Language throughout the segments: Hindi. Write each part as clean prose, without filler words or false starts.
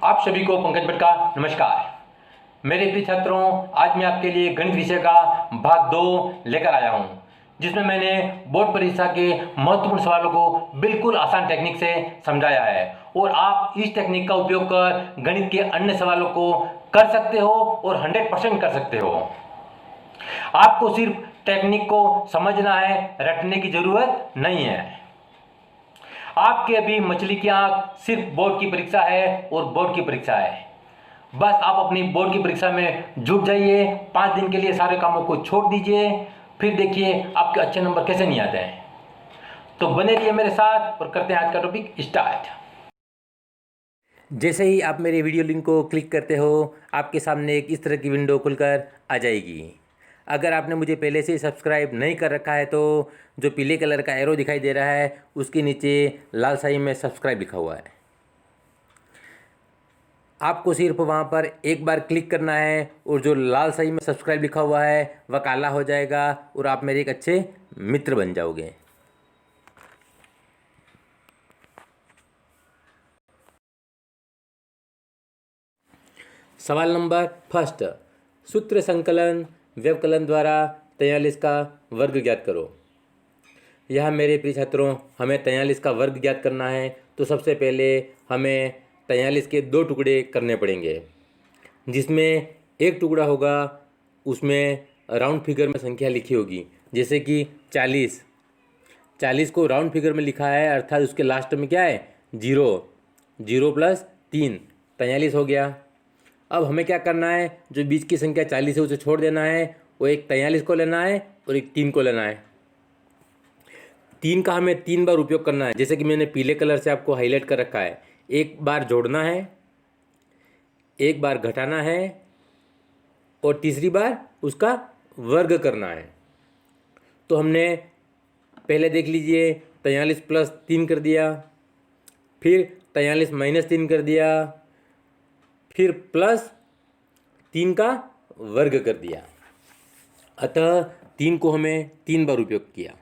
आप सभी को पंकज भट्ट का नमस्कार। मेरे प्रिय छात्रों, आज मैं आपके लिए गणित विषय का भाग 2 लेकर आया हूं, जिसमें मैंने बोर्ड परीक्षा के महत्वपूर्ण सवालों को बिल्कुल आसान टेक्निक से समझाया है और आप इस टेक्निक का उपयोग कर गणित के अन्य सवालों को कर सकते हो और 100% कर सकते हो। आपको सिर्फ टेक्निक को समझना है, रटने की जरूरत नहीं है। आपके अभी मछली की आंख सिर्फ बोर्ड की परीक्षा है और बोर्ड की परीक्षा है। बस आप अपनी बोर्ड की परीक्षा में जुट जाइए, 5 दिन के लिए सारे कामों को छोड़ दीजिए, फिर देखिए आपके अच्छे नंबर कैसे नहीं आते हैं। तो बने रहिए मेरे साथ और करते हैं आज का टॉपिक स्टार्ट। जैसे ही आप मेरे वीडियो लिंक को क्लिक करते हो, आपके सामने एक इस तरह की विंडो खुलकर आ जाएगी। अगर आपने मुझे पहले से सब्सक्राइब नहीं कर रखा है तो जो पीले कलर का एरो दिखाई दे रहा है उसके नीचे लाल शाही में सब्सक्राइब लिखा हुआ है। आपको सिर्फ वहाँ पर एक बार क्लिक करना है और जो लाल शाही में सब्सक्राइब लिखा हुआ है वह काला हो जाएगा और आप मेरे एक अच्छे मित्र बन जाओगे। सवाल नंबर फर्स्ट, सूत्र संकलन व्यवकलन द्वारा 43 का वर्ग ज्ञात करो। यह मेरे प्रिय छात्रों, हमें 43 का वर्ग ज्ञात करना है तो सबसे पहले हमें 43 के 2 टुकड़े करने पड़ेंगे, जिसमें एक टुकड़ा होगा उसमें राउंड फिगर में संख्या लिखी होगी, जैसे कि 40। 40 को राउंड फिगर में लिखा है अर्थात उसके लास्ट में क्या है, 0। 0 + 3 43 हो गया। अब हमें क्या करना है, जो बीच की संख्या 40 है उसे छोड़ देना है, वो एक 43 को लेना है और एक 3 को लेना है। 3 का हमें 3 बार उपयोग करना है, जैसे कि मैंने पीले कलर से आपको हाईलाइट कर रखा है। एक बार जोड़ना है, एक बार घटाना है और तीसरी बार उसका वर्ग करना है। तो हमने पहले देख लीजिए 43 + 3 कर दिया, फिर 43 - 3 कर दिया, फिर +3 का वर्ग कर दिया। अतः 3 को हमें 3 बार उपयोग किया।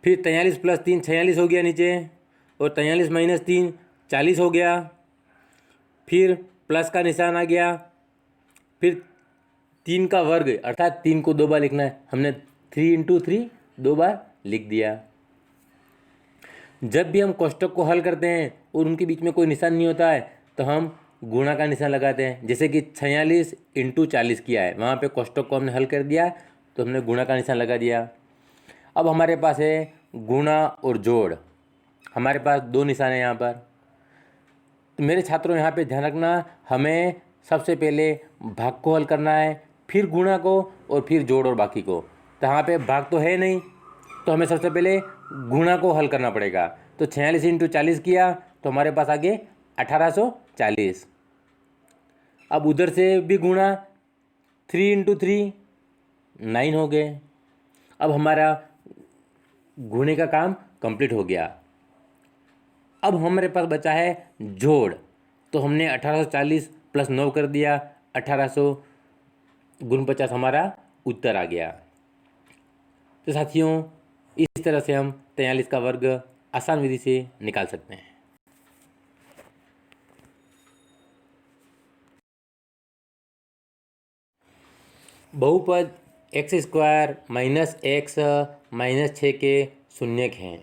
फिर 43 + 3 46 हो गया नीचे, और 43 - 3 40 हो गया। फिर प्लस का निशान आ गया, फिर 3 का वर्ग अर्थात 3 को 2 बार लिखना है, हमने 3 × 3 2 बार लिख दिया। जब भी हम कोष्टक को हल करते हैं और उनके बीच में कोई निशान नहीं होता है तो हम गुणा का निशान लगाते हैं, जैसे कि 46 × 40 किया है, वहाँ पे कोष्टक को हमने हल कर दिया तो हमने गुणा का निशान लगा दिया। अब हमारे पास है गुणा और जोड़, हमारे पास 2 निशान है यहाँ पर। तो मेरे छात्रों यहाँ पे ध्यान रखना, हमें सबसे पहले भाग को हल करना है, फिर गुणा को और फिर जोड़ और बाकी को। तो यहाँ पे भाग तो है नहीं, तो हमें सबसे पहले गुणा को हल करना पड़ेगा। तो 46 × 40 किया तो हमारे पास आगे 1840। अब उधर से भी गुणा, 3 × 3 9 हो गए। अब हमारा गुणे का काम कंप्लीट हो गया। अब हमारे पास बचा है जोड़, तो हमने 1840 + 9 कर दिया, 1800 × 50 हमारा उत्तर आ गया। तो साथियों, इस तरह से हम 43 का वर्ग आसान विधि से निकाल सकते हैं। बहुपद x² - x - 6 के शून्यक हैं।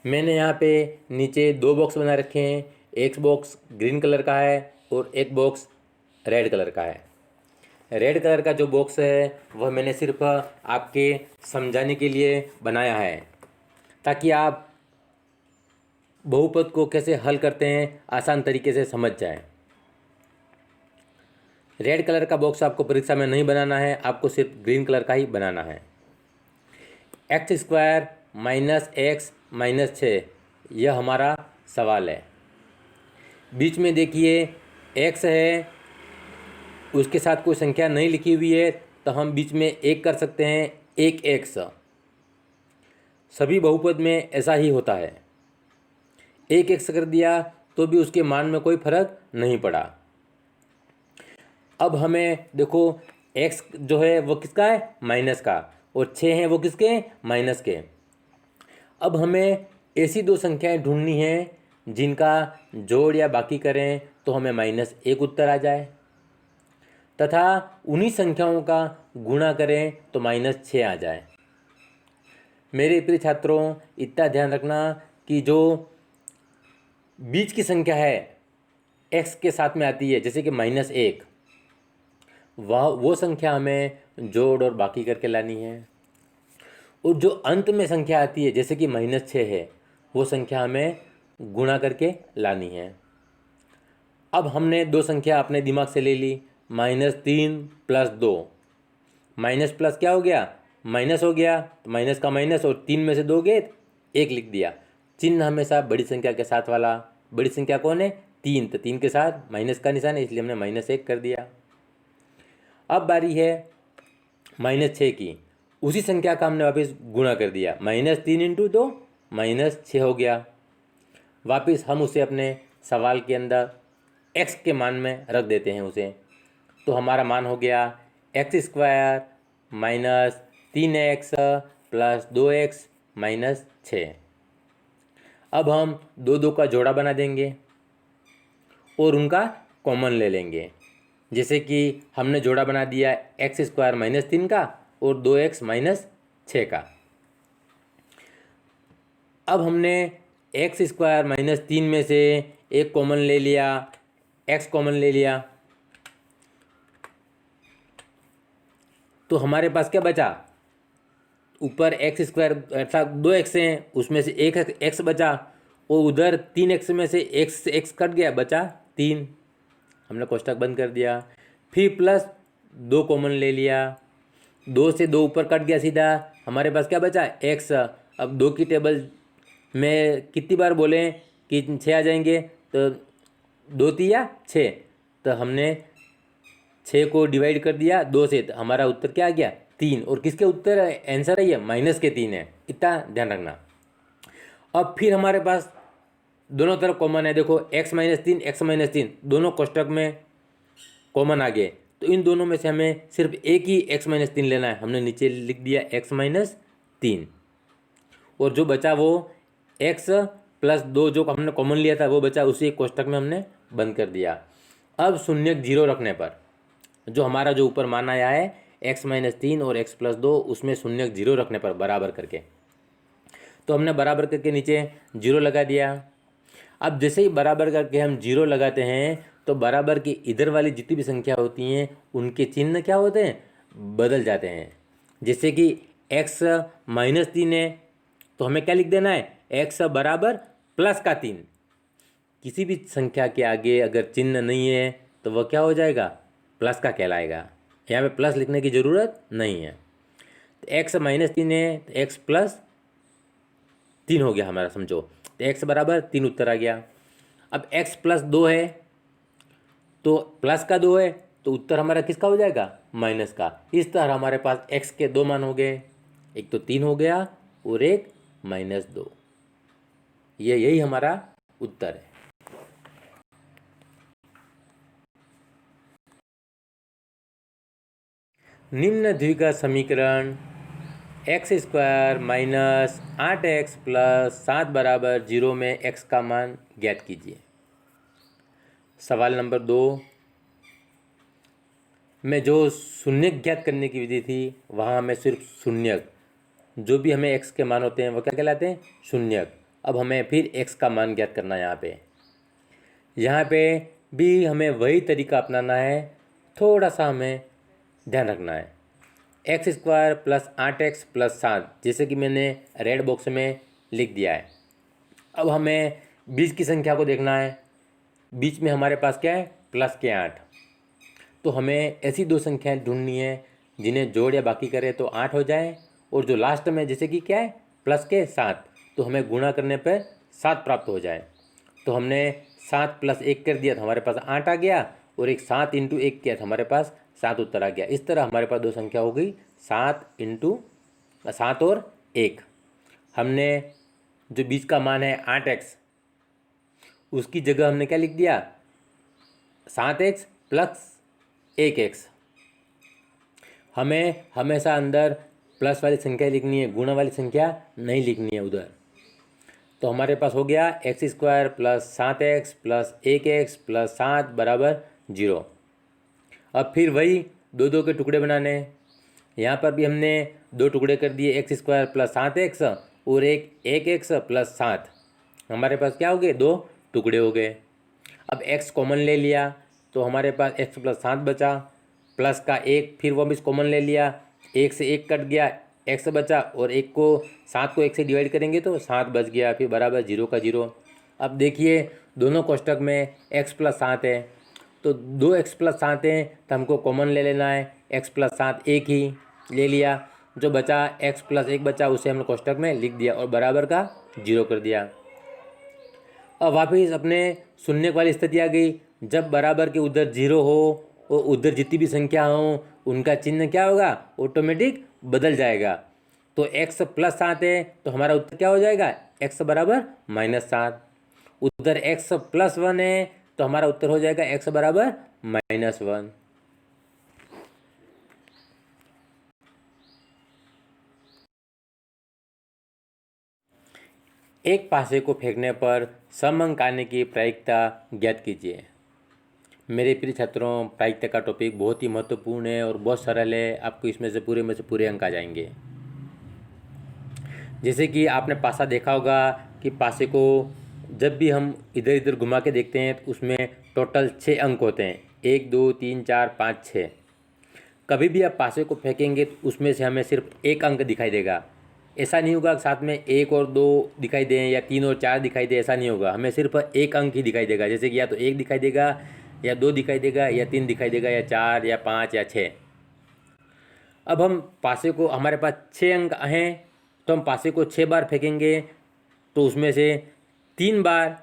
मैंने यहाँ पे नीचे 2 बॉक्स बना रखे हैं, एक बॉक्स ग्रीन कलर का है और एक बॉक्स रेड कलर का है। रेड कलर का जो बॉक्स है वह मैंने सिर्फ आपके समझाने के लिए बनाया है, ताकि आप बहुपद को कैसे हल करते हैं आसान तरीके से समझ जाएं। रेड कलर का बॉक्स आपको परीक्षा में नहीं बनाना है, आपको सिर्फ ग्रीन कलर का ही बनाना है। x² - x - 6 यह हमारा सवाल है। बीच में देखिए x है, उसके साथ कोई संख्या नहीं लिखी हुई है, तो हम बीच में 1 कर सकते हैं, 1x। सभी बहुपद में ऐसा ही होता है, 1x कर दिया तो भी उसके मान में कोई फर्क नहीं पड़ा। अब हमें देखो x जो है वो किसका है, माइनस का, और 6 है वो किसके, माइनस के। अब हमें ऐसी 2 संख्याएं ढूंढनी हैं जिनका जोड़ या बाकी करें तो हमें -1 उत्तर आ जाए, तथा उन्हीं संख्याओं का गुणा करें तो -6 आ जाए। मेरे प्रिय छात्रों, इतना ध्यान रखना कि जो बीच की संख्या है x के साथ में आती है, जैसे कि -1, वो संख्या हमें जोड़ और बाकी करके लानी है, और जो अंत में संख्या आती है जैसे कि -6 है, वो संख्या हमें गुणा करके लानी है। अब हमने दो संख्या अपने दिमाग से ले ली, -3 + 2, माइनस प्लस क्या हो गया, माइनस हो गया, तो माइनस का माइनस और 3 में से 2 गए, 1 लिख दिया। चिन्ह हमेशा बड़ी संख्या के साथ वाला, बड़ी संख्या कौन है, 3, तो 3 के साथ माइनस का निशान है, इसलिए हमने -1 कर दिया। अब बारी है -6 की, उसी संख्या का हमने वापस गुणा कर दिया, -3 × 2 -6 हो गया। वापस हम उसे अपने सवाल के अंदर x के मान में रख देते हैं उसे, तो हमारा मान हो गया x² - 3x + 2x - 6। अब हम दो का जोड़ा बना देंगे और उनका कॉमन ले लेंगे, जैसे कि हमने जोड़ा बना दिया x² - 3 का और 2x - 6 का। अब हमने x² - 3 में से एक कॉमन ले लिया, x कॉमन ले लिया, तो हमारे पास क्या बचा, ऊपर x² अर्थात 2x हैं, उसमें से एक x बचा, और उधर 3x में से x कट गया, बचा 3, हमने कोष्टक बंद कर दिया। फिर प्लस 2 कॉमन ले लिया, 2 से 2 ऊपर कट गया सीधा, हमारे पास क्या बचा, x। अब 2 की टेबल में कितनी बार बोलें कि 6 आ जाएंगे, तो 2 तिया 6, तो हमने 6 को डिवाइड कर दिया 2 से, तो हमारा उत्तर क्या आ गया, 3। और किसके उत्तर आंसर है, ये माइनस के 3 है, इतना ध्यान रखना। अब फिर हमारे पास दोनों तरफ कॉमन है, देखो x - 3 x - 3 दोनों कोष्टक में कॉमन आ गए, तो इन दोनों में से हमें सिर्फ एक ही x - 3 लेना है, हमने नीचे लिख दिया x - 3, और जो बचा वो x + 2 जो हमने कॉमन लिया था वो बचा, उसी कोष्टक में हमने बंद कर दिया। अब शून्य 0 रखने पर जो हमारा जो ऊपर मान आया है x - 3 और x + 2, उसमें शून्य 0 रखने पर बराबर करके, तो हमने बराबर करके नीचे 0 लगा दिया। अब जैसे ही बराबर करके हम 0 लगाते हैं, तो बराबर की इधर वाली जितनी भी संख्या होती हैं उनके चिन्ह क्या होते हैं, बदल जाते हैं। जैसे कि x - 3 है, तो हमें क्या लिख देना है, x = +3। किसी भी संख्या के आगे अगर चिन्ह नहीं है तो वह क्या हो जाएगा, प्लस का कहलाएगा। यहाँ पे प्लस लिखने की ज़रूरत नहीं है। तो x - 3 है, तो x + 3 हो गया हमारा, समझो, तो x = 3 उत्तर आ गया। अब x + 2 है, तो प्लस का 2 है, तो उत्तर हमारा किसका हो जाएगा, माइनस का। इस तरह हमारे पास x के 2 मान हो गए, एक तो 3 हो गया और एक -2। यही हमारा उत्तर है। निम्न द्विघात समीकरण x² - 8x + 7 = 0 में x का मान ज्ञात कीजिए। सवाल नंबर 2 में जो शून्य ज्ञात करने की विधि थी, वहाँ हमें सिर्फ शून्यक, जो भी हमें x के मान होते हैं वो क्या कहलाते हैं, शून्यक। अब हमें फिर x का मान ज्ञात करना है। यहाँ पे भी हमें वही तरीका अपनाना है, थोड़ा सा हमें ध्यान रखना है। x² + 8x + 7, जैसे कि मैंने रेड बॉक्स में लिख दिया है। अब हमें बीच की संख्या को देखना है, बीच में हमारे पास क्या है, प्लस के 8, तो हमें ऐसी दो संख्याएं ढूंढनी है जिन्हें जोड़ या बाकी करें तो 8 हो जाए, और जो लास्ट में जैसे कि क्या है, प्लस के 7, तो हमें गुणा करने पर 7 प्राप्त हो जाए। तो हमने 7 + 1 कर दिया तो हमारे पास 8 आ गया, और एक 7 × 1 किया तो हमारे पास 7 उत्तर आ गया। इस तरह हमारे पास दो संख्या हो गई, 7 और 1। हमने जो बीच का मान है 8x, उसकी जगह हमने क्या लिख दिया, 7x + 1x। हमें हमेशा अंदर प्लस वाली संख्या लिखनी है, गुणा वाली संख्या नहीं लिखनी है उधर। तो हमारे पास हो गया x square plus 7x plus 1x plus 7 बराबर 0। अब फिर वही दो दो के टुकड़े बनाने हैं। यहाँ पर भी हमने दो टुकड़े कर दिए, एक्स स्क्वायर प्लस 7x और एक एक्स प्लस 7। हमारे पास क्या हो गए, दो टुकड़े हो गए। अब x कॉमन ले लिया तो हमारे पास x प्लस 7 बचा, प्लस का एक फिर वो भी कॉमन ले लिया, एक से एक कट गया, x बचा और एक को 7 को 1 से डिवाइड करेंगे तो 7 बच गया, फिर बराबर 0 का 0। अब देखिए दोनों कोष्टक में x प्लस 7 है तो दो x प्लस 7 है तो हमको कॉमन ले लेना है, x प्लस 7 एक ही ले लिया, जो बचा x प्लस 1 बचा उसे हमने कोष्टक में लिख दिया और बराबर का 0 कर दिया। अब वापस अपने शून्य वाली स्थिति आ गई, जब बराबर के उधर 0 हो और उधर जितनी भी संख्या हो उनका चिन्ह क्या होगा, ऑटोमेटिक बदल जाएगा। तो x प्लस 7 है तो हमारा उत्तर क्या हो जाएगा, x बराबर -7। उधर x प्लस 1 है तो हमारा उत्तर हो जाएगा x बराबर -1। एक पासे को फेंकने पर सम अंक आने की प्रायिकता ज्ञात कीजिए। मेरे प्रिय छात्रों, प्रायिकता का टॉपिक बहुत ही महत्वपूर्ण है और बहुत सरल है, आपको इसमें से पूरे अंक आ जाएंगे। जैसे कि आपने पासा देखा होगा कि पासे को जब भी हम इधर इधर घुमा के देखते हैं तो उसमें टोटल 6 अंक होते हैं, 1 2 3 4 5 6। कभी भी आप पासे को फेंकेंगे तो उसमें से हमें सिर्फ एक अंक दिखाई देगा। ऐसा नहीं होगा साथ में 1 और 2 दिखाई दें या 3 और 4 दिखाई दे, ऐसा नहीं होगा, हमें सिर्फ एक अंक ही दिखाई देगा। जैसे कि या तो 1 दिखाई देगा या 2 दिखाई देगा या 3 दिखाई देगा या 4 या 5 या 6। अब हम पासे को, हमारे पास 6 अंक हैं तो हम पासे को 6 बार फेंकेंगे तो उसमें से 3 बार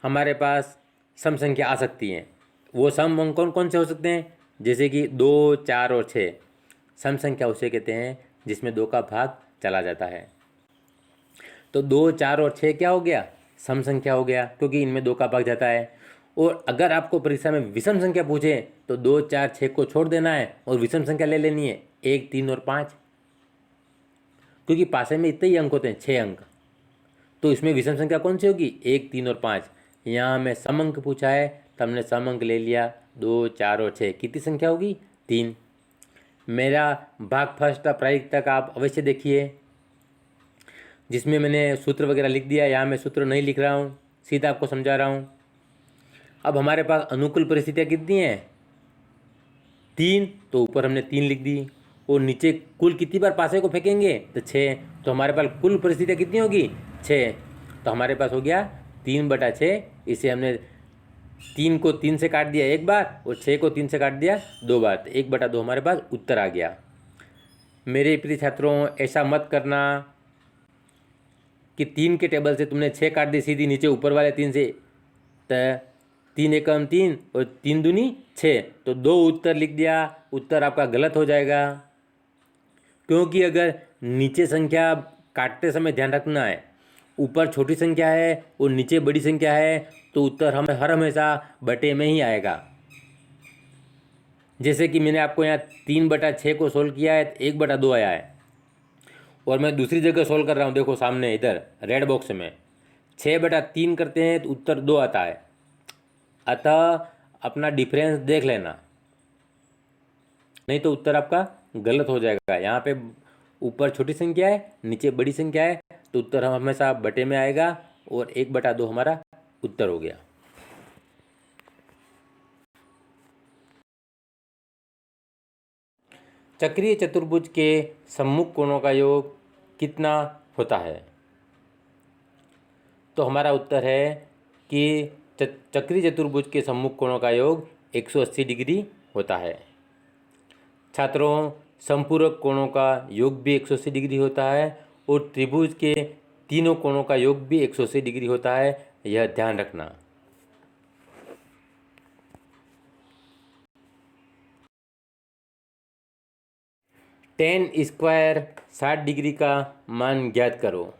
हमारे पास सम संख्या आ सकती हैं। वो सम अंक कौन कौन से हो सकते हैं, जैसे कि 2 4 और 6। सम संख्या उसे कहते हैं जिसमें 2 का भाग चला जाता है। तो 2 4 और 6 क्या हो गया, सम संख्या हो गया, क्योंकि इनमें 2 का भाग जाता है। और अगर आपको परीक्षा में विषम संख्या पूछे तो 2 4 6 को छोड़ देना है और विषम संख्या ले लेनी है 1 3 और 5, क्योंकि पासे में इतने ही अंक होते हैं, 6 अंक। तो इसमें विषम संख्या कौन सी होगी, 1 3 और 5। यहाँ हमें सम अंक पूछा है तो हमने सम अंक ले लिया, 2 4 और 6, कितनी संख्या होगी, 3। मेरा भाग फर्स्ट प्रायिकता का आप अवश्य देखिए, जिसमें मैंने सूत्र वगैरह लिख दिया। यहाँ मैं सूत्र नहीं लिख रहा हूँ, सीधा आपको समझा रहा हूँ। अब हमारे पास अनुकूल परिस्थितियाँ कितनी हैं, 3, तो ऊपर हमने 3 लिख दी। और नीचे कुल कितनी बार पासे को फेंकेंगे तो 6, तो हमारे पास कुल परिस्थितियाँ कितनी होगी, 6। तो हमारे पास हो गया 3/6। इसे हमने 3 को 3 से काट दिया एक बार और 6 को 3 से काट दिया 2 बार, तो 1/2 हमारे पास उत्तर आ गया। मेरे प्रिय छात्रों, ऐसा मत करना कि 3 के टेबल से तुमने 6 काट दी सीधी नीचे ऊपर वाले 3 से, तो 3 एकम 3 और 3 दूनी 6, तो 2 उत्तर लिख दिया। उत्तर आपका गलत हो जाएगा, क्योंकि अगर नीचे संख्या काटते समय ध्यान रखना है, ऊपर छोटी संख्या है और नीचे बड़ी संख्या है तो उत्तर हर हमेशा बटे में ही आएगा। जैसे कि मैंने आपको यहाँ 3/6 को सोल्व किया है तो 1/2 आया है, और मैं दूसरी जगह सोल्व कर रहा हूँ, देखो सामने इधर रेड बॉक्स में 6/3 करते हैं तो उत्तर 2 आता है। अतः अपना डिफरेंस देख लेना, नहीं तो उत्तर आपका गलत हो जाएगा। यहाँ पे ऊपर छोटी संख्या है नीचे बड़ी संख्या है तो उत्तर हम हमेशा बटे में आएगा और 1/2 हमारा उत्तर हो गया। चक्रीय चतुर्भुज के सम्मुख कोणों का योग कितना होता है, तो हमारा उत्तर है कि चक्रीय चतुर्भुज के सम्मुख कोणों का योग 180 डिग्री होता है। छात्रों, समपूरक कोणों का योग भी 180 डिग्री होता है और त्रिभुज के तीनों कोणों का योग भी 180 डिग्री होता है, यह ध्यान रखना। tan स्क्वायर 60 डिग्री का मान ज्ञात करो।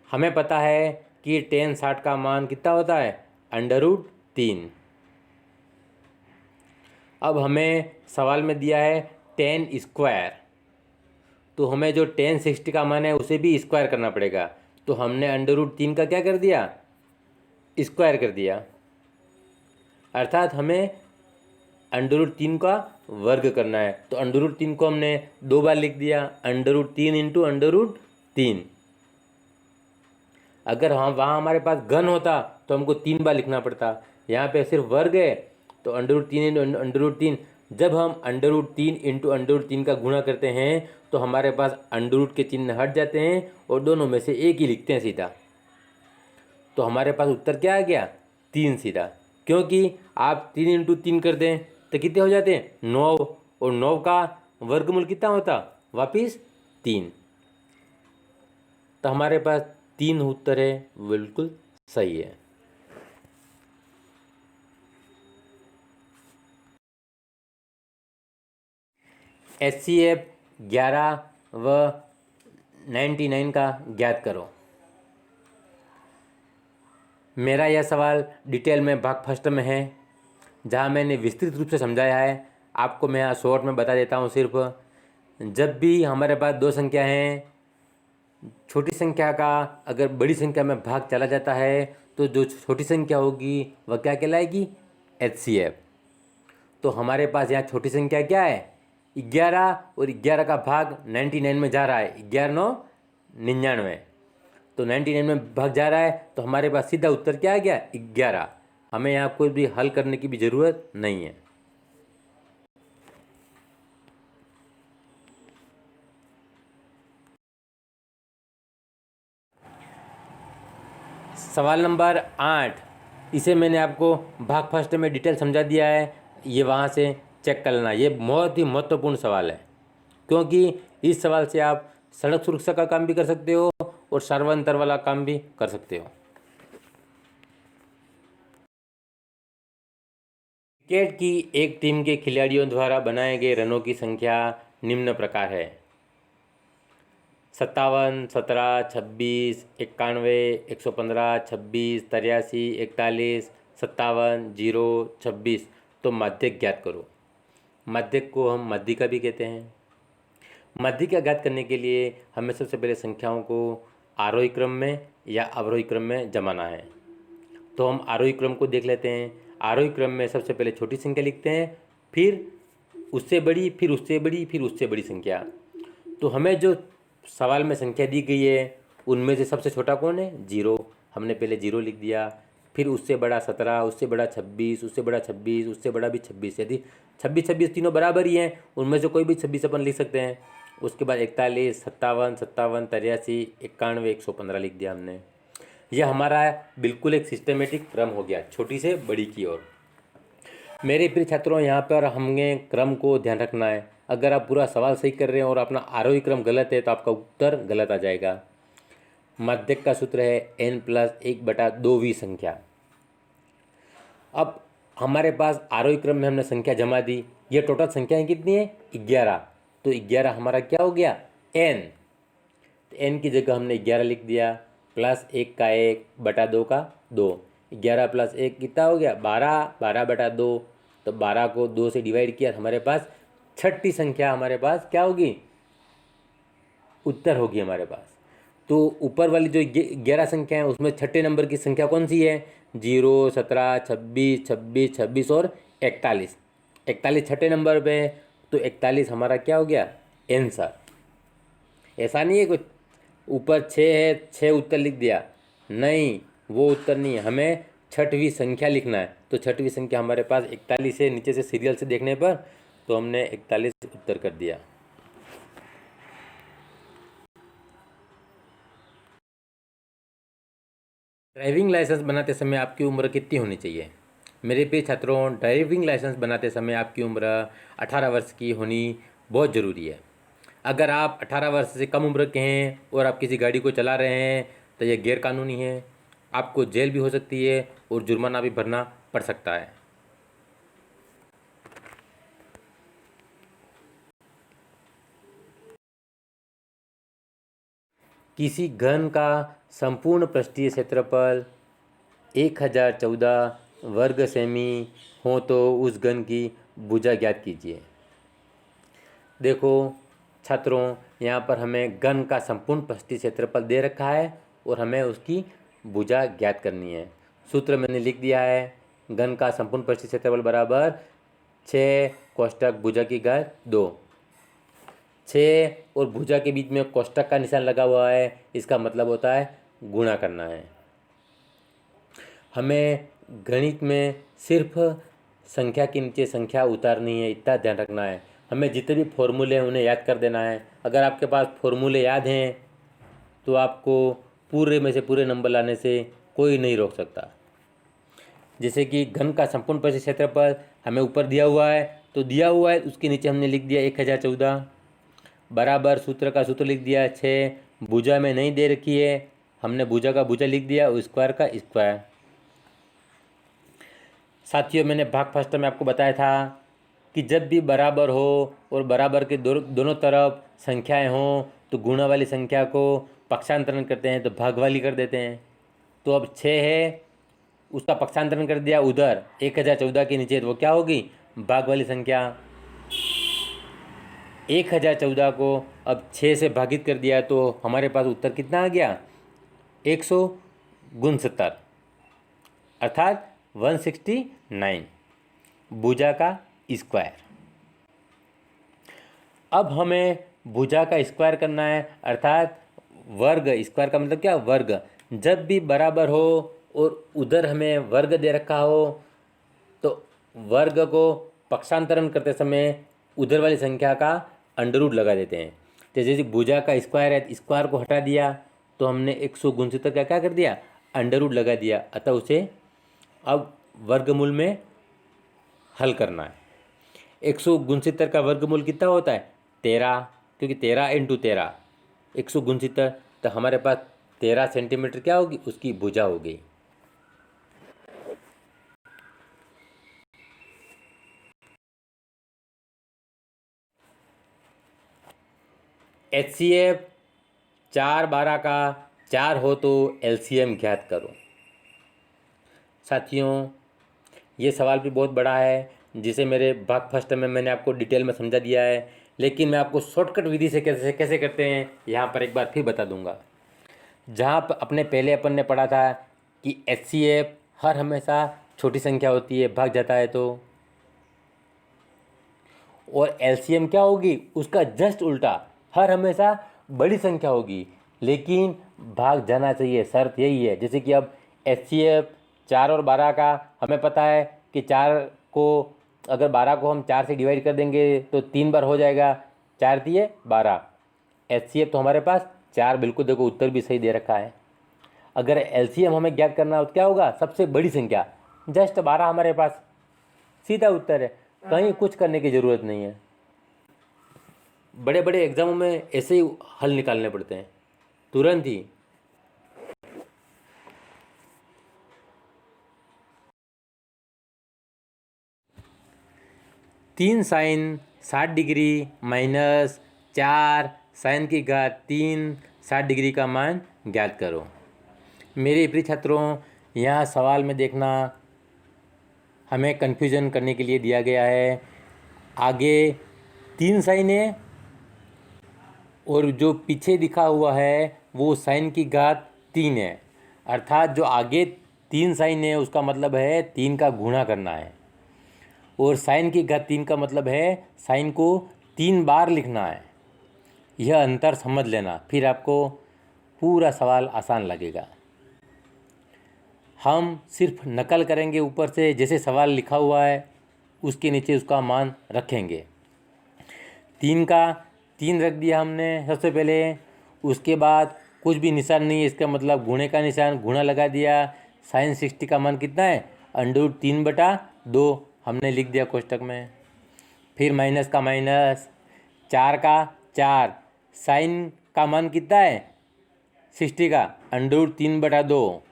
हमें पता है कि tan 60 का मान कितना होता है, √3। अब हमें सवाल में दिया है tan स्क्वायर, तो हमें जो टेन 60 का मान है उसे भी स्क्वायर करना पड़ेगा। तो हमने √3 का क्या कर दिया, स्क्वायर कर दिया, अर्थात हमें √3 का वर्ग करना है। तो √3 को हमने 2 बार लिख दिया, √3 इंटू √3। अगर वहाँ हमारे पास घन होता तो हमको 3 बार लिखना पड़ता, यहाँ पे सिर्फ वर्ग है तो √3 इंटू √3। जब हम √3 इंटू √3 का गुणा करते हैं तो हमारे पास अंडर के चिन्ह हट जाते हैं और दोनों में से एक ही लिखते हैं सीधा। तो हमारे पास उत्तर क्या आ गया, 3 सीधा, क्योंकि आप 3 इंटू 3 कर दें तो कितने हो जाते हैं, 9, और 9 का वर्गमूल कितना होता, वापिस 3। तो हमारे पास 3 उत्तर है, बिल्कुल सही है। HCF 11 व 99 का ज्ञात करो। मेरा यह सवाल डिटेल में भाग फर्स्ट में है, जहाँ मैंने विस्तृत रूप से समझाया है। आपको मैं यहाँ शॉर्ट में बता देता हूँ। सिर्फ जब भी हमारे पास दो संख्या हैं, छोटी संख्या का अगर बड़ी संख्या में भाग चला जाता है तो जो छोटी संख्या होगी वह क्या कहलाएगी, HCF। तो हमारे पास यहाँ छोटी संख्या क्या है, 11, और 11 का भाग 99 में जा रहा है, 11 9 99, तो 99 में भाग जा रहा है। तो हमारे पास सीधा उत्तर क्या आ गया, 11। हमें यहाँ कोई भी हल करने की भी ज़रूरत नहीं है। सवाल नंबर 8, इसे मैंने आपको भाग फर्स्ट में डिटेल समझा दिया है, ये वहाँ से चेक कर लेना। ये बहुत ही महत्वपूर्ण सवाल है, क्योंकि इस सवाल से आप सड़क सुरक्षा का काम भी कर सकते हो और सर्वांतर वाला काम भी कर सकते हो। क्रिकेट की एक टीम के खिलाड़ियों द्वारा बनाए गए रनों की संख्या निम्न प्रकार है, 57, 17, 26, 91, 115, 26, 83, 41, 57, 0, 26। तो माध्यक ज्ञात करो। माध्यक को हम माध्यिका भी कहते हैं। माध्यिका ज्ञात करने के लिए हमें सबसे पहले संख्याओं को आरोही क्रम में या अवरोही क्रम में जमाना है। तो हम आरोही क्रम को देख लेते हैं। आरोही क्रम में सबसे पहले छोटी संख्या लिखते हैं, फिर उससे बड़ी, फिर उससे बड़ी, फिर उससे बड़ी संख्या। तो हमें जो सवाल में संख्या दी गई है उनमें से सबसे छोटा कौन है, 0। हमने पहले 0 लिख दिया, फिर उससे बड़ा 17, उससे बड़ा 26, उससे बड़ा 26, उससे बड़ा भी 26। यदि 26 26 तीनों बराबर ही हैं, उनमें से कोई भी 26 अपन लिख सकते हैं। उसके बाद 41, 57, 57, 83, 91, 115 लिख दिया हमने। यह हमारा बिल्कुल एक सिस्टमेटिक क्रम हो गया, छोटी से बड़ी की ओर। मेरे प्रिय छात्रों, यहाँ पर हमें क्रम को ध्यान रखना है। अगर आप पूरा सवाल सही कर रहे हैं और अपना आरोही क्रम गलत है तो आपका उत्तर गलत आ जाएगा। माध्यक का सूत्र है n+1/2वीं संख्या। अब हमारे पास आरोही क्रम में हमने संख्या जमा दी, ये टोटल संख्याएं कितनी है, 11। तो 11 हमारा क्या हो गया, n। तो n की जगह हमने 11 लिख दिया, +1 का 1/2 का 2। 11 + 1 कितना हो गया, 12, 12/2। तो 12 को 2 से डिवाइड किया, हमारे पास छठी संख्या हमारे पास क्या होगी, उत्तर होगी हमारे पास। तो ऊपर वाली जो 11 संख्या है उसमें छठे नंबर की संख्या कौन सी है, 0, 17, 26, 26, 26 और 41। 41 छठे नंबर पे है, तो 41 हमारा क्या हो गया, आंसर। ऐसा नहीं है कुछ ऊपर 6 है, 6 उत्तर लिख दिया, नहीं, वो उत्तर नहीं है। हमें छठवीं संख्या लिखना है। तो छठवीं संख्या हमारे पास 41 है, नीचे से सीरियल से देखने पर, तो हमने 41 उत्तर कर दिया। ड्राइविंग लाइसेंस बनाते समय आपकी उम्र कितनी होनी चाहिए। मेरे प्रिय छात्रों, ड्राइविंग लाइसेंस बनाते समय आपकी उम्र 18 वर्ष की होनी बहुत ज़रूरी है। अगर आप 18 वर्ष से कम उम्र के हैं और आप किसी गाड़ी को चला रहे हैं तो यह गैरकानूनी है। आपको जेल भी हो सकती है और जुर्माना भी भरना पड़ सकता है। किसी घन का संपूर्ण पृष्ठीय क्षेत्रफल 1014 वर्ग सेमी हो तो उस घन की भुजा ज्ञात कीजिए। देखो, छात्रों, यहाँ पर हमें घन का संपूर्ण पृष्ठीय क्षेत्रफल दे रखा है और हमें उसकी भुजा ज्ञात करनी है। सूत्र मैंने लिख दिया है, घन का संपूर्ण पृष्ठीय क्षेत्रफल बराबर 6 कोष्ठक भुजा की घात 2। 6 और भुजा के बीच में कोष्ठक का निशान लगा हुआ है, इसका मतलब होता है गुणा करना है। हमें गणित में सिर्फ संख्या के नीचे संख्या उतारनी है, इतना ध्यान रखना है। हमें जितने भी फॉर्मूले हैं उन्हें याद कर देना है। अगर आपके पास फॉर्मूले याद हैं तो आपको पूरे में से पूरे नंबर लाने से कोई नहीं रोक सकता। जैसे कि घन का संपूर्ण पृष्ठीय क्षेत्रफल हमें ऊपर दिया हुआ है, तो दिया हुआ है उसके नीचे हमने लिख दिया 1014 बराबर सूत्र का सूत्र लिख दिया 6। भुजा में नहीं दे रखी है, हमने भुजा का भुजा लिख दिया और स्क्वायर का स्क्वायर। साथियों, मैंने भाग फर्स्ट में आपको बताया था कि जब भी बराबर हो और बराबर के दोनों तरफ संख्याएं हों तो गुणा वाली संख्या को पक्षांतरण करते हैं तो भाग वाली कर देते हैं। तो अब 6 है, उसका पक्षांतरण कर दिया उधर 1014 के नीचे, तो वो क्या होगी? भाग वाली संख्या। 1014 को अब 6 से भागित कर दिया तो हमारे पास उत्तर कितना आ गया? 169 अर्थात 169 भुजा का स्क्वायर। अब हमें भुजा का स्क्वायर करना है, अर्थात वर्ग। स्क्वायर का मतलब क्या? वर्ग। जब भी बराबर हो और उधर हमें वर्ग दे रखा हो तो वर्ग को पक्षांतरण करते समय उधर वाली संख्या का अंडर रूट लगा देते हैं। तो जैसे भुजा का स्क्वायर है, स्क्वायर को हटा दिया तो हमने 169 का क्या कर दिया? अंडर रूट लगा दिया। अतः उसे अब वर्गमूल में हल करना है। 169 का वर्गमूल कितना होता है? 13, क्योंकि 13 × 13 169, तो हमारे पास 13 सेंटीमीटर क्या होगी? उसकी भुजा होगी। HCF 4 12 का 4 हो तो LCM ज्ञात करो। साथियों, ये सवाल भी बहुत बड़ा है जिसे मेरे भाग फर्स्ट में मैंने आपको डिटेल में समझा दिया है, लेकिन मैं आपको शॉर्टकट विधि से कैसे कैसे करते हैं यहाँ पर एक बार फिर बता दूंगा। जहाँ पर अपने पहले अपन ने पढ़ा था कि HCF हर हमेशा छोटी संख्या होती है, भाग जाता है तो, और LCM क्या होगी? उसका जस्ट उल्टा, हर हमेशा बड़ी संख्या होगी लेकिन भाग जाना चाहिए, शर्त यही है। जैसे कि अब HCF 4 और 12 का हमें पता है कि 4 को अगर 12 को हम 4 से डिवाइड कर देंगे तो 3 बार हो जाएगा, 4 दिए 12। HCF तो हमारे पास 4, बिल्कुल देखो उत्तर भी सही दे रखा है। अगर LCM हमें ज्ञात करना हो तो क्या होगा? सबसे बड़ी संख्या, जस्ट 12 हमारे पास, सीधा उत्तर है, कहीं कुछ करने की ज़रूरत नहीं है। बड़े बड़े एग्जामों में ऐसे ही हल निकालने पड़ते हैं तुरंत ही। तीन साइन 60 डिग्री माइनस 4 साइन की घात 3 60 डिग्री का मान ज्ञात करो। मेरे प्रिय छात्रों, यहाँ सवाल में देखना, हमें कन्फ्यूजन करने के लिए दिया गया है। आगे 3 साइन है और जो पीछे दिखा हुआ है वो साइन की घात 3 है, अर्थात जो आगे 3 साइन है उसका मतलब है 3 का गुणा करना है, और साइन की घात 3 का मतलब है साइन को 3 बार लिखना है। यह अंतर समझ लेना, फिर आपको पूरा सवाल आसान लगेगा। हम सिर्फ नकल करेंगे ऊपर से, जैसे सवाल लिखा हुआ है उसके नीचे उसका मान रखेंगे। 3 का 3 रख दिया हमने सबसे पहले, उसके बाद कुछ भी निशान नहीं है, इसका मतलब गुणे का निशान, गुणा लगा दिया। साइन 60 का मान कितना है? √3/2 हमने लिख दिया कोष्टक में। फिर माइनस का माइनस, 4 का 4, साइन का मान कितना है? 60 का √3/2,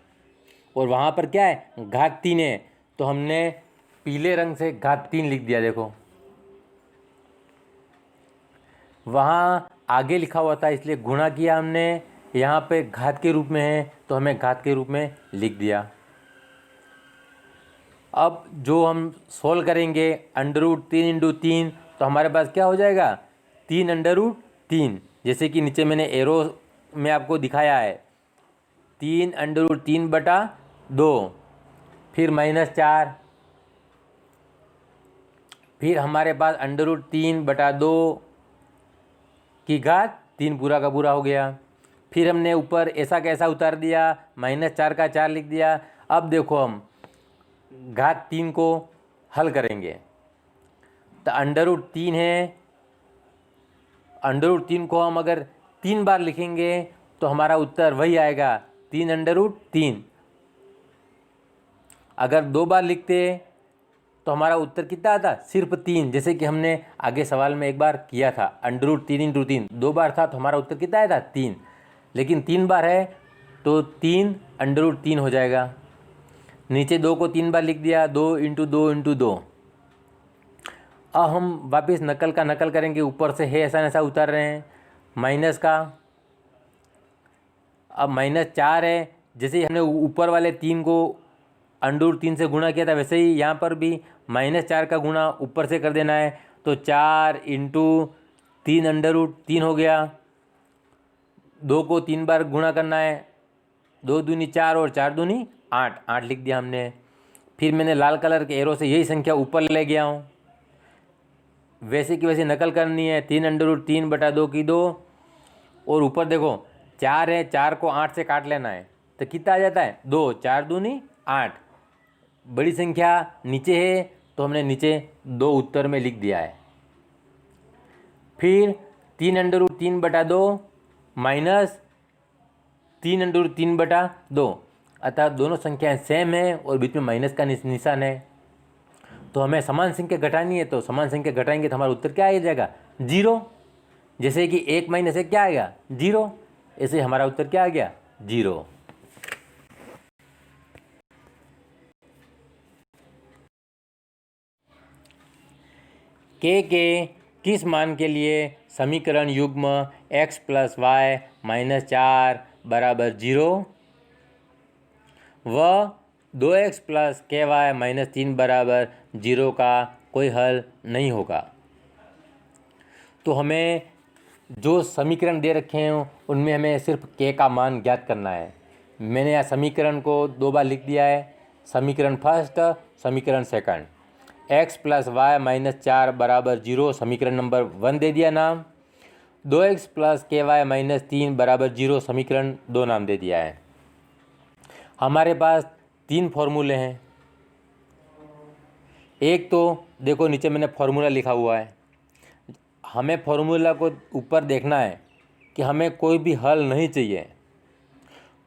और वहाँ पर क्या है? घात 3 है, तो हमने पीले रंग से घात 3 लिख दिया। देखो वहाँ आगे लिखा हुआ था इसलिए गुणा किया हमने, यहाँ पे घात के रूप में है तो हमें घात के रूप में लिख दिया। अब जो हम सोल्व करेंगे √3 × 3, तो हमारे पास क्या हो जाएगा? 3 √3 3, जैसे कि नीचे मैंने एरो में आपको दिखाया है, 3√3/2, फिर -4, फिर हमारे पास √3/2 की घात 3 पूरा का पूरा हो गया। फिर हमने ऊपर ऐसा कैसा उतार दिया, -4 का 4 लिख दिया। अब देखो हम घात 3 को हल करेंगे तो √3 है, √3 को हम अगर 3 बार लिखेंगे तो हमारा उत्तर वही आएगा, 3√3। अगर 2 बार लिखते तो हमारा उत्तर कितना आता, सिर्फ 3, जैसे कि हमने आगे सवाल में एक बार किया था, √3 × 3, 2 बार था तो हमारा उत्तर कितना आया था, 3, लेकिन 3 बार है तो 3√3 हो जाएगा। नीचे 2 को 3 बार लिख दिया, 2 × 2 × 2। अब हम वापस नकल करेंगे, ऊपर से है ऐसा ऐसा उतार रहे हैं, माइनस का, अब -4 है, जैसे ही हमने ऊपर वाले 3 को √3 से गुणा किया था वैसे ही यहाँ पर भी -4 का गुणा ऊपर से कर देना है, तो 4 × 3√3 हो गया। 2 को 3 बार गुणा करना है, 2 दूनी 4 और 4 दूनी 8, 8 लिख दिया हमने। फिर मैंने लाल कलर के एरो से यही संख्या ऊपर ले गया हूँ, वैसे की वैसे नकल करनी है, 3√3/2 की 2, और ऊपर देखो 4 है, 4 को 8 से काट लेना है तो कितना आ जाता है, 2, 4 दूनी 8। बड़ी संख्या नीचे है तो हमने नीचे 2 उत्तर में लिख दिया है। फिर 3√3/2 माइनस 3√3/2, अतः दोनों संख्याएं सेम है और बीच में माइनस का निशान है, तो हमें समान संख्या घटानी है, तो समान संख्या घटाएंगे तो हमारा उत्तर क्या आ जाएगा, 0। जैसे कि 1 - 1 क्या आएगा, 0, ऐसे हमारा उत्तर क्या आ गया, 0। के किस मान के लिए समीकरण युग्म x + y - 4 = 0 व 2x + ky - 3 = 0 का कोई हल नहीं होगा। तो हमें जो समीकरण दे रखे हैं उनमें हमें सिर्फ k का मान ज्ञात करना है। मैंने यहाँ समीकरण को 2 बार लिख दिया है, समीकरण फर्स्ट, समीकरण सेकंड। x + y - 4 = 0 समीकरण नंबर 1 दे दिया नाम, 2x + ky - 3 = 0 समीकरण 2 नाम दे दिया है। हमारे पास 3 फॉर्मूले हैं। एक तो देखो नीचे मैंने फॉर्मूला लिखा हुआ है, हमें फॉर्मूला को ऊपर देखना है कि हमें कोई भी हल नहीं चाहिए,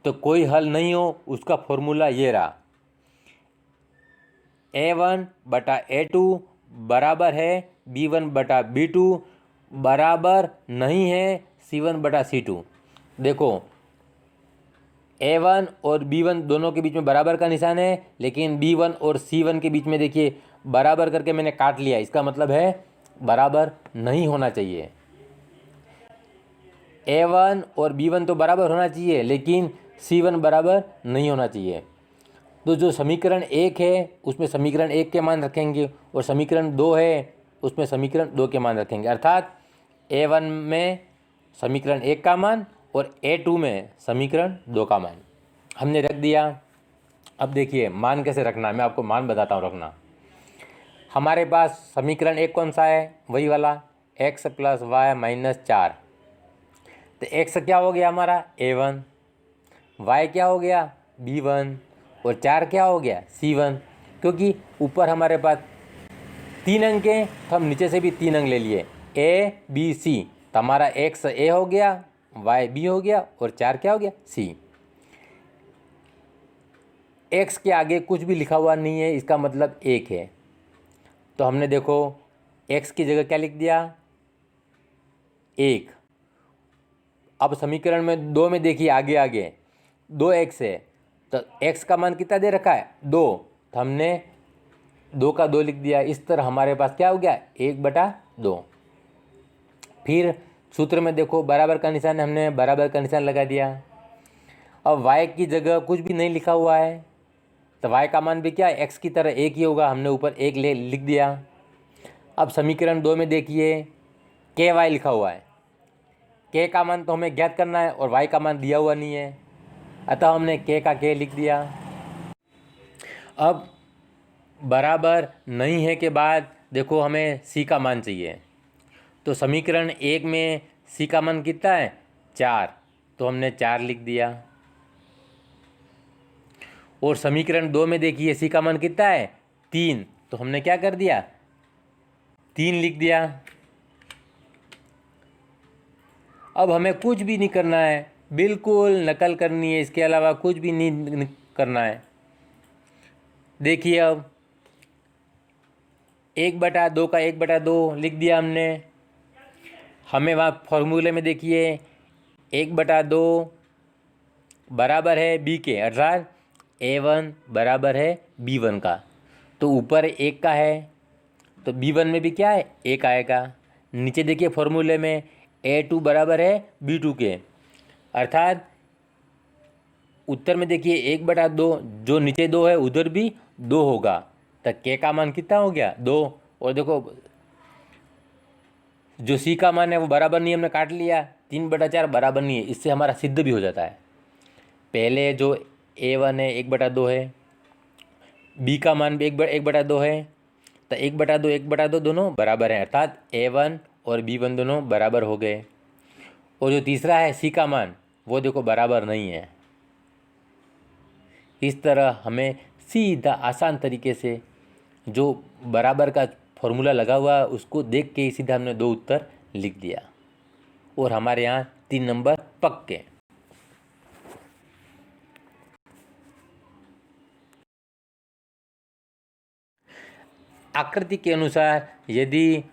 तो कोई हल नहीं हो उसका फॉर्मूला ये रहा, a1/a2 बराबर है b1/b2 बराबर नहीं है c1/c2। देखो a1 और b1 दोनों के बीच में बराबर का निशान है, लेकिन b1 और c1 के बीच में देखिए बराबर करके मैंने काट लिया, इसका मतलब है बराबर नहीं होना चाहिए। a1 और b1 तो बराबर होना चाहिए, लेकिन c1 बराबर नहीं होना चाहिए। तो जो समीकरण 1 है उसमें समीकरण 1 के मान रखेंगे, और समीकरण 2 है उसमें समीकरण 2 के मान रखेंगे, अर्थात a1 में समीकरण 1 का मान और a2 में समीकरण 2 का मान हमने रख दिया। अब देखिए मान कैसे रखना है, मैं आपको मान बताता हूँ रखना। हमारे पास समीकरण 1 कौन सा है, वही वाला x + y - 4, तो x क्या हो गया हमारा a1, y क्या हो गया b1 और 4 क्या हो गया c1। क्योंकि ऊपर हमारे पास 3 अंक हैं तो हम नीचे से भी 3 अंक ले लिए, a b c, तो हमारा x a हो गया, y b हो गया और 4 क्या हो गया c। x के आगे कुछ भी लिखा हुआ नहीं है, इसका मतलब 1 है, तो हमने देखो x की जगह क्या लिख दिया 1। अब समीकरण में 2 में देखिए आगे 2x है, तो x का मान कितना दे रखा है 2, तो हमने 2 का 2 लिख दिया। इस तरह हमारे पास क्या हो गया 1/2। फिर सूत्र में देखो बराबर का निशान, हमने बराबर का निशान लगा दिया। अब y की जगह कुछ भी नहीं लिखा हुआ है, तो y का मान भी क्या है x की तरह 1 ही होगा, हमने ऊपर 1 लिख दिया। अब समीकरण 2 में देखिए ky लिखा हुआ है, के का मान तो हमें ज्ञात करना है और वाई का मान दिया हुआ नहीं है, अतः हमने के का के लिख दिया। अब बराबर नहीं है के बाद देखो हमें सी का मान चाहिए, तो समीकरण 1 में सी का मान कितना है 4, तो हमने 4 लिख दिया। और समीकरण 2 में देखिए सी का मान कितना है 3, तो हमने क्या कर दिया 3 लिख दिया। अब हमें कुछ भी नहीं करना है, बिल्कुल नकल करनी है, इसके अलावा कुछ भी नहीं करना है। देखिए अब 1/2 का 1/2 लिख दिया हमने। हमें वहाँ फॉर्मूले में देखिए 1/2 बराबर है बी के, अर्थात A1 बराबर है B1 का, तो ऊपर 1 का है तो B1 में भी क्या है 1 आएगा। नीचे देखिए फॉर्मूले में A2 बराबर है B2 के, अर्थात उत्तर में देखिए 1/2, जो नीचे 2 है उधर भी 2 होगा, तो के का मान कितना हो गया 2। और देखो जो सी का मान है वो बराबर नहीं, हमने काट लिया, 3/4 बराबर नहीं है, इससे हमारा सिद्ध भी हो जाता है। पहले जो A1 है 1/2 है, बी का मान भी 1/2 है, तो 1/2 दोनों बराबर हैं, अर्थात A1 और B1 दोनों बराबर हो गए। और जो तीसरा है सी का मान वो देखो बराबर नहीं है। इस तरह हमें सीधा आसान तरीके से जो बराबर का फॉर्मूला लगा हुआ उसको देख के ही सीधा हमने 2 उत्तर लिख दिया और हमारे यहाँ 3 नंबर पक्के। आकृति के अनुसार यदि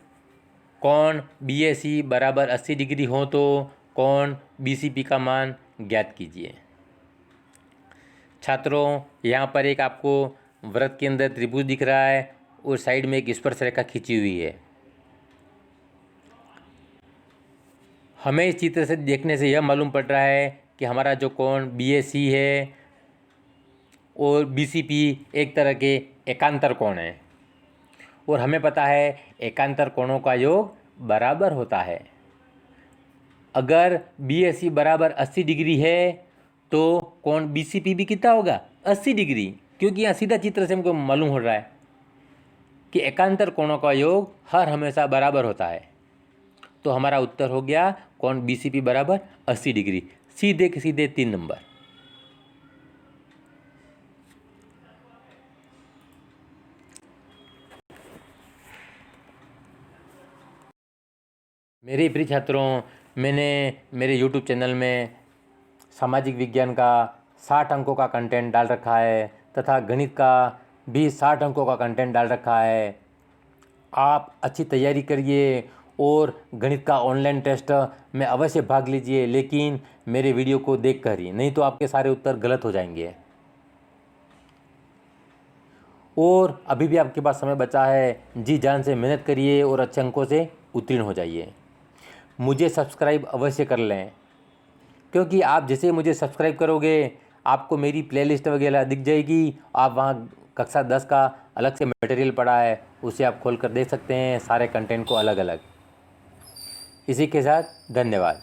कोण BAC बराबर 80 डिग्री हो तो कोण BCP का मान ज्ञात कीजिए। छात्रों, यहाँ पर एक आपको वृत्त के अंदर त्रिभुज दिख रहा है और साइड में एक स्पर्श रेखा खींची हुई है। हमें इस चित्र से देखने से यह मालूम पड़ रहा है कि हमारा जो कोण BAC है और BCP एक तरह के एकांतर कोण है, और हमें पता है एकांतर कोणों का योग बराबर होता है। अगर BAC बराबर 80 डिग्री है तो कोण BCP भी कितना होगा 80 डिग्री, क्योंकि यहाँ सीधा चित्र से हमको मालूम हो रहा है कि एकांतर कोणों का योग हर हमेशा बराबर होता है। तो हमारा उत्तर हो गया कोण BCP बराबर 80 डिग्री, सीधे के सीधे 3 नंबर। मेरे प्रिय छात्रों, मैंने मेरे YouTube चैनल में सामाजिक विज्ञान का 60 अंकों का कंटेंट डाल रखा है तथा गणित का भी 60 अंकों का कंटेंट डाल रखा है। आप अच्छी तैयारी करिए और गणित का ऑनलाइन टेस्ट में अवश्य भाग लीजिए, लेकिन मेरे वीडियो को देखकर ही, नहीं तो आपके सारे उत्तर गलत हो जाएंगे। और अभी भी आपके पास समय बचा है, जी जान से मेहनत करिए और अच्छे अंकों से उत्तीर्ण हो जाइए। मुझे सब्सक्राइब अवश्य कर लें, क्योंकि आप जैसे मुझे सब्सक्राइब करोगे आपको मेरी प्लेलिस्ट वगैरह दिख जाएगी। आप वहाँ कक्षा 10 का अलग से मटेरियल पड़ा है, उसे आप खोल कर देख सकते हैं, सारे कंटेंट को अलग अलग। इसी के साथ धन्यवाद।